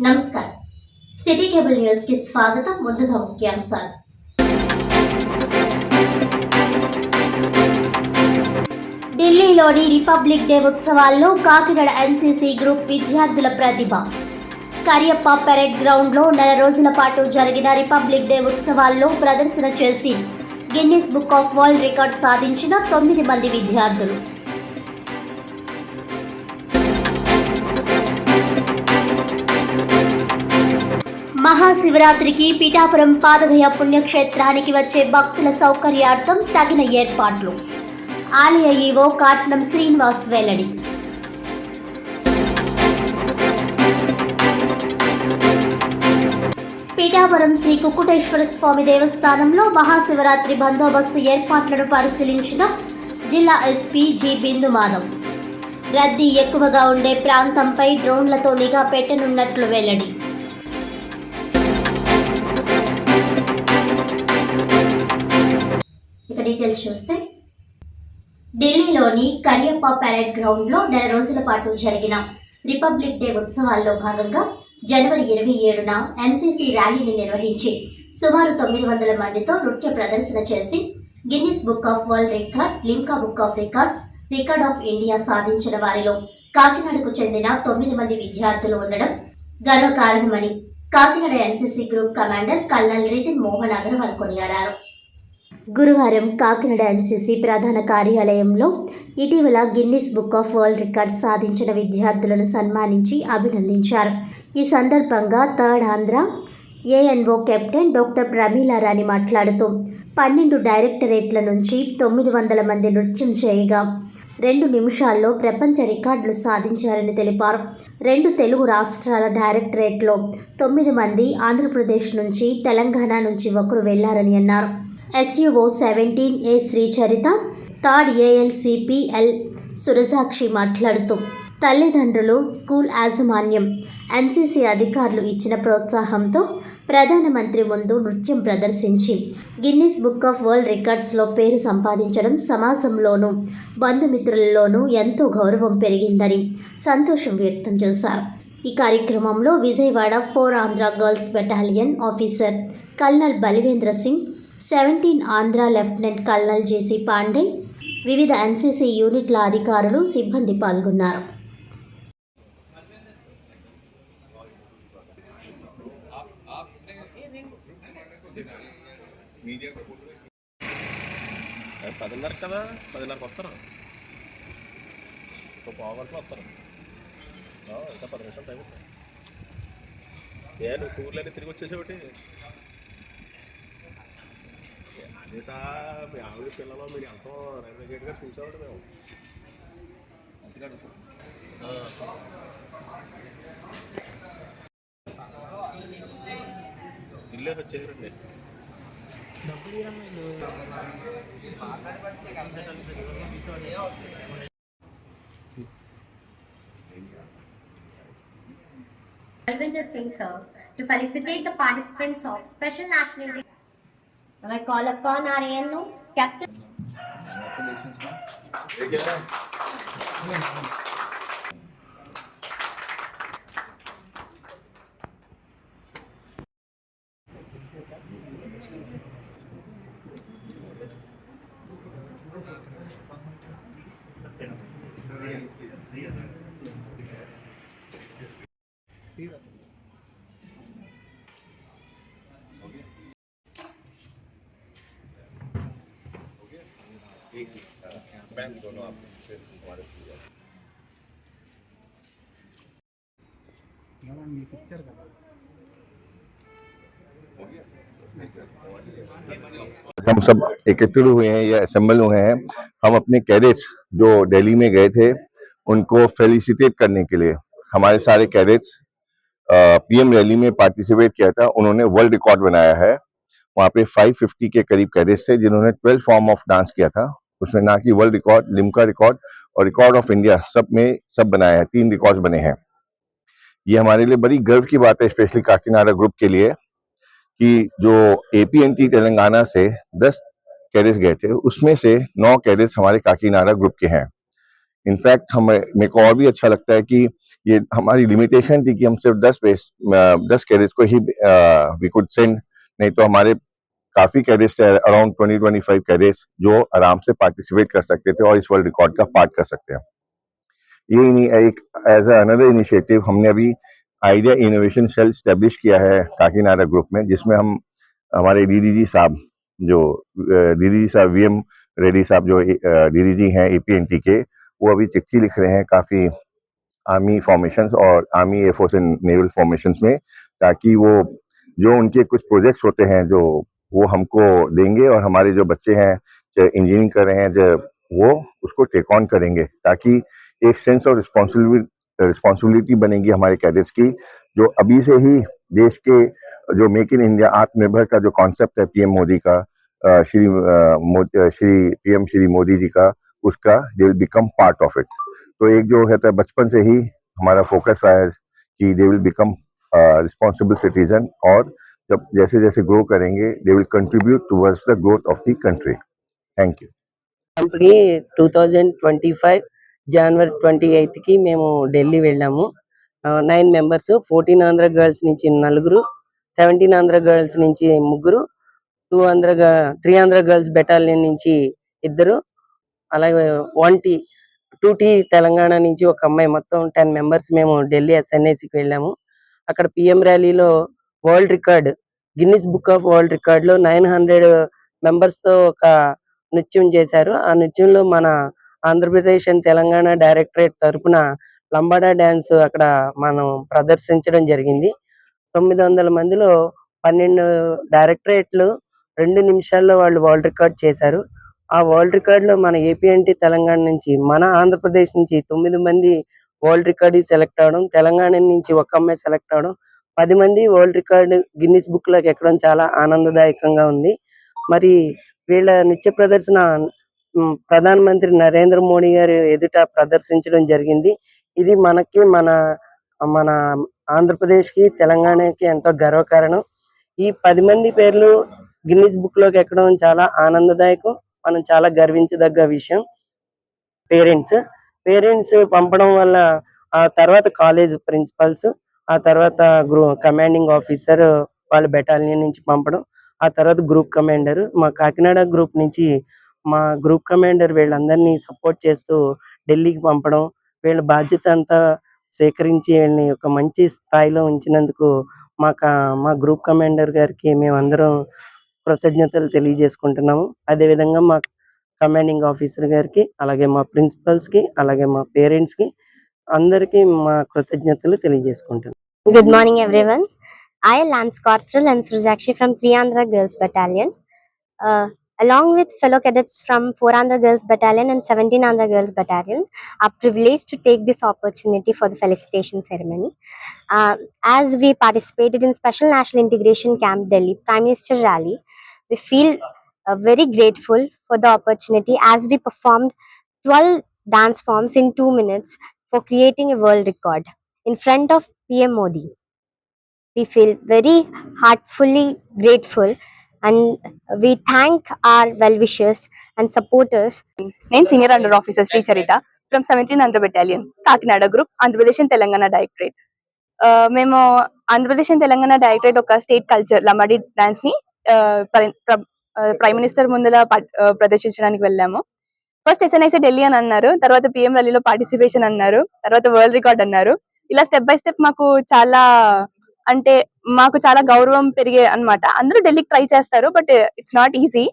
నమస్కారం. City cable news కి స్వాగతం. ముందుగా ముఖ్యాంశాలు. ఢిల్లీలోని రిపబ్లిక్ డే ఉత్సవాల్లో కాకినాడ ఎన్సీసీ గ్రూప్ విద్యార్థుల ప్రతిభ. కరియప్ప పెరేడ్ గ్రౌండ్లో నెల రోజుల పాటు జరిగిన రిపబ్లిక్ డే ఉత్సవాల్లో ప్రదర్శన చేసి Guinness book of world record సాధించిన 9 మంది విద్యార్థులు. మహాశివరాత్రికి పిఠాపురం పాదగయ పుణ్యక్షేత్రానికి వచ్చే భక్తుల సౌకర్యార్థం తగిన ఏర్పాట్లు. ఆలయ ఈవో కాట్నం శ్రీనివాస్ వెల్లడి. పిఠాపురం శ్రీ కుక్కుటేశ్వర స్వామి దేవస్థానంలో మహాశివరాత్రి బందోబస్తు ఏర్పాట్లను పరిశీలించిన జిల్లా ఎస్పీ జి బిందు మాధవ్. రద్దీ ఎక్కువగా ఉండే ప్రాంతంపై డ్రోన్లతో నిఘా పెట్టనున్నట్లు వెల్లడి. డీటెయిల్స్ చూస్తే, ఢిల్లీలోని కరియప్ప పెరేడ్ గ్రౌండ్లో నెల రోజుల పాటు జరిగిన రిపబ్లిక్ డే ఉత్సవాల్లో భాగంగా జనవరి 27న ఎన్సీసీ ర్యాలీని నిర్వహించి సుమారు 900 మందితో నృత్య ప్రదర్శన చేసి Guinness book of world record, Limca book of records, record of India సాధించిన వారిలో కాకినాడకు చెందిన 9 మంది విద్యార్థులు ఉండడం గర్వకారణమని Kakinada NCC group commander colonel Ritin Mohan Agarwal కొనియాడారు. గురువారం కాకినాడ ఎన్సీసీ ప్రధాన కార్యాలయంలో ఇటీవల Guinness book of world record సాధించిన విద్యార్థులను సన్మానించి అభినందించారు. ఈ సందర్భంగా third Andhra ANO captain doctor Pramila Rani మాట్లాడుతూ 12 డైరెక్టరేట్ల నుంచి 900 మంది నృత్యం చేయగా 2 నిమిషాల్లో ప్రపంచ రికార్డులు సాధించారని తెలిపారు. 2 తెలుగు రాష్ట్రాల డైరెక్టరేట్లో 9 మంది, ఆంధ్రప్రదేశ్ నుంచి, తెలంగాణ నుంచి ఒకరు వెళ్లారని అన్నారు. SUO 17A శ్రీచరిత, థర్డ్ ALCPL సురసాక్షి మాట్లాడుతూ తల్లిదండ్రులు, స్కూల్ యాజమాన్యం, ఎన్సీసీ అధికారులు ఇచ్చిన ప్రోత్సాహంతో ప్రధానమంత్రి ముందు నృత్యం ప్రదర్శించి గిన్నిస్ బుక్ ఆఫ్ వరల్డ్ రికార్డ్స్లో పేరు సంపాదించడం సమాజంలోనూ బంధుమిత్రులలోనూ ఎంతో గౌరవం పెరిగిందని సంతోషం వ్యక్తం చేశారు. ఈ కార్యక్రమంలో Vijayawada 4 Andhra girls battalion officer colonel Balivendra Singh, 17 Andhra lieutenant colonel JC Pandey, వివిధ ఎన్సీసీ యూనిట్ల అధికారులు, సిబ్బంది పాల్గొన్నారు. తిరిగి వచ్చేసేవాటి అదే సార్ మీ ఆవిడ పిల్లలు మీరు ఎంతో రైల్వే గేట్గా చూసేవాడు మేము ఇల్లే వచ్చేయండి. Balwinder Singh sir to felicitate the participants of Special National Day. I call upon our ANO Captain. दोनों आप पिक्चर का हम सब एकत्रित हुए हैं या असेंबल हुए हैं। हम अपने कैडेट्स जो दिल्ली में गए थे उनको फेलिसिटेट करने के लिए, हमारे सारे कैडेट्स पीएम रैली में पार्टिसिपेट किया था। उन्होंने वर्ल्ड रिकॉर्ड बनाया है। वहाँ पे 550 के करीब कैडेट्स थे जिन्होंने 12 फॉर्म ऑफ डांस किया था। उसमें ना कि वर्ल्ड रिकॉर्ड, लिम्का रिकॉर्ड और रिकॉर्ड ऑफ इंडिया सब बनाया है। 3 रिकॉर्ड बने हैं। ये हमारे लिए बड़ी गर्व की बात है, स्पेशली काकीनाडा ग्रुप के लिए, कि जो APNT तेलंगाना से 10 कैडेट्स गए थे उसमें से 9 कैडेट्स हमारे काकीनाडा ग्रुप के हैं। इनफैक्ट हमें मेरे को और भी अच्छा लगता है कि ये हमारी लिमिटेशन थी कि हम सिर्फ 10 कैडेट्स को ही वी कुड सेंड, नहीं तो हमारे काफी कैडेट्स थे, अराउंड 20-25 कैडेट्स जो आराम से पार्टिसिपेट कर सकते थे और इस वर्ल्ड रिकॉर्ड का पार्ट कर सकते हैं। ये नहीं एक एज अनदर इनिशिएटिव हमने अभी आइडिया इनोवेशन सेल स्टैब्लिश किया है काकीनाडा ग्रुप में, जिसमें हम हमारे डीडीजी साहब जो डीडीजी साहब वीएम रेड्डी साहब जो डीडीजी हैं एपीएनटी के, वो अभी चिट्ठी लिख रहे हैं काफी आर्मी फॉर्मेशंस और army air force and naval formations में, ताकि वो जो उनके कुछ प्रोजेक्ट्स होते हैं जो वो हमको देंगे और हमारे जो बच्चे हैं जो इंजीनियरिंग कर रहे हैं जो वो उसको टेक ऑन करेंगे, ताकि एक सेंस ऑफ रिस्पॉन्सिबिलिटी बनेगी हमारे कैडेट्स की, जो अभी से ही देश के जो मेक इन इंडिया आत्मनिर्भर का जो कॉन्सेप्ट है पीएम मोदी का, श्री पीएम श्री मोदी जी का, उसका दे will become part of it. तो एक जो है बचपन से ही हमारा फोकस रहा है कि they will become responsible citizen, और जब जैसे जैसे ग्रो करेंगे they will contribute towards the growth of the country. Thank you. క్యాంప్కి 2025 జనవరి 28 కి మేము ఢిల్లీ వెళ్ళాము. 9 మెంబర్స్, 14 ఆంధ్ర గర్ల్స్ నుంచి 4, 17 ఆంధ్ర గర్ల్స్ నుంచి 3, 3 ఆంధ్ర గర్ల్స్ బెటాలియన్ నుంచి 2, అలాగే 2T తెలంగాణ నుంచి ఒక అమ్మాయి, మొత్తం 10 మెంబర్స్ మేము ఢిల్లీ ఎస్ఎన్ఐసికి వెళ్ళాము. అక్కడ పిఎం ర్యాలీలో world record, Guinness book of world record లో 900 మెంబర్స్ తో ఒక నృత్యం చేశారు. ఆ నృత్యంలో మన ఆంధ్రప్రదేశ్ అండ్ తెలంగాణ డైరెక్టరేట్ తరపున లంబాడా డాన్స్ అక్కడ మనం ప్రదర్శించడం జరిగింది. 900 మందిలో 12 డైరెక్టరేట్లు 2 నిమిషాల్లో వాళ్ళు వరల్డ్ రికార్డ్ చేశారు. ఆ వరల్డ్ రికార్డ్ లో మన ఏపీఎన్టీ తెలంగాణ నుంచి, మన ఆంధ్రప్రదేశ్ నుంచి 9 మంది వరల్డ్ రికార్డ్ సెలెక్ట్ అవడం, తెలంగాణ నుంచి ఒక అమ్మాయి సెలెక్ట్ అవడం, 10 మంది వరల్డ్ రికార్డ్ గిన్నిస్ బుక్ లోకి ఎక్కడం చాలా ఆనందదాయకంగా ఉంది. మరి వీళ్ళ నృత్య ప్రదర్శన ప్రధానమంత్రి నరేంద్ర మోడీ గారు ఎదుట ప్రదర్శించడం జరిగింది. ఇది మనకి మన మన ఆంధ్రప్రదేశ్ కి తెలంగాణకి ఎంతో గర్వకారణం. ఈ 10 మంది పేర్లు గిన్నిస్ బుక్ లోకి ఎక్కడం చాలా ఆనందదాయకం, మనం చాలా గర్వించదగ్గ విషయం. పేరెంట్స్ పంపడం వల్ల ఆ తర్వాత కాలేజ్ ప్రిన్సిపల్స్, ఆ తర్వాత కమాండింగ్ ఆఫీసర్ వాళ్ళ బెటాలియన్ నుంచి పంపడం, ఆ తర్వాత గ్రూప్ కమాండర్, మా కాకినాడ గ్రూప్ నుంచి మా గ్రూప్ కమాండర్ వీళ్ళందరినీ సపోర్ట్ చేస్తూ ఢిల్లీకి పంపడం, వీళ్ళ బాధ్యత అంతా స్వీకరించి వీళ్ళని ఒక మంచి స్థాయిలో ఉంచినందుకు మా గ్రూప్ కమాండర్ గారికి మేమందరం కృతజ్ఞతలు తెలియజేసుకుంటున్నాము. అదేవిధంగా మా కమాండింగ్ ఆఫీసర్ గారికి, అలాగే మా ప్రిన్సిపల్స్ కి, అలాగే మా పేరెంట్స్ కి అందరికీ మా కృతజ్ఞతలు తెలియజేసుకుంటున్నాం. Good morning, everyone. I, Lance Corporal and Sruzakshi from 3 Andhra Girls Battalion, along with fellow cadets from 4 Andhra Girls Battalion and 17 Andhra Girls Battalion, are privileged to take this opportunity for the felicitation ceremony. As we participated in Special National Integration Camp Delhi Prime Minister Rally, we feel very grateful for the opportunity as we performed 12 dance forms in 2 minutes for creating a world record in front of PM Modi. We feel very heartfully grateful and we thank our well-wishers and supporters. నేను senior under officer Shri Charitha from 17 Andhra battalion, Kakinada group, Andhra Pradesh and Telangana directorate. మేము Andhra Pradesh and Telangana directorate ఒక state culture Lambadi dance ని prime minister ముందర ప్రదర్శించడానికి వెళ్ళాము. First ఎస్ఎన్ఐసి Delhi అని అన్నారు, తర్వాత పిఎం ర్యాలీలో పార్టిసిపేషన్ అన్నారు, తర్వాత వరల్డ్ రికార్డ్ అన్నారు. ఇలా స్టెప్ బై స్టెప్ మాకు చాలా గౌరవం పెరిగే అన్నమాట. అందరూ ఢిల్లీకి ట్రై చేస్తారు, బట్ ఇట్స్ నాట్ ఈజీ.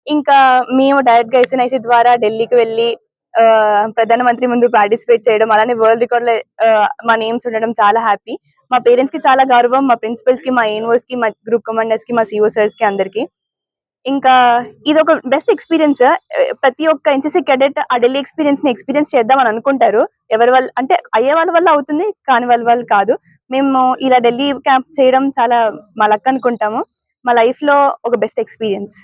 ఇంకా మేము డైరెక్ట్ గా ఎస్ఎన్ఐసి ద్వారా ఢిల్లీకి వెళ్ళి ప్రధానమంత్రి ముందు పార్టిసిపేట్ చేయడం, అలానే వరల్డ్ రికార్డ్ లో మా నేమ్స్ ఉండడం చాలా హ్యాపీ. మా పేరెంట్స్ కి చాలా గౌరవం, మా ప్రిన్సిపల్స్ కి, మా ఏఎన్ఓస్ కి, మా గ్రూప్ కమాండర్స్ కి, మా సిఓ సర్స్ కి అందరికి. ఇంకా ఇది ఒక బెస్ట్ ఎక్స్పీరియన్స్. ప్రతి ఒక్క ఎన్సీసీ కెడెట్ ఆ ఢిల్లీ ఎక్స్పీరియన్స్ చేద్దాం అని అనుకుంటారు. ఎవరి వల్ల అంటే అయ్యే వాళ్ళ వల్ల అవుతుంది, కాని వాళ్ళ కాదు. మేము ఇలా ఢిల్లీ క్యాంప్ చేయడం చాలా మా లక్ అనుకుంటాము. మా లైఫ్ లో ఒక బెస్ట్ ఎక్స్పీరియన్స్.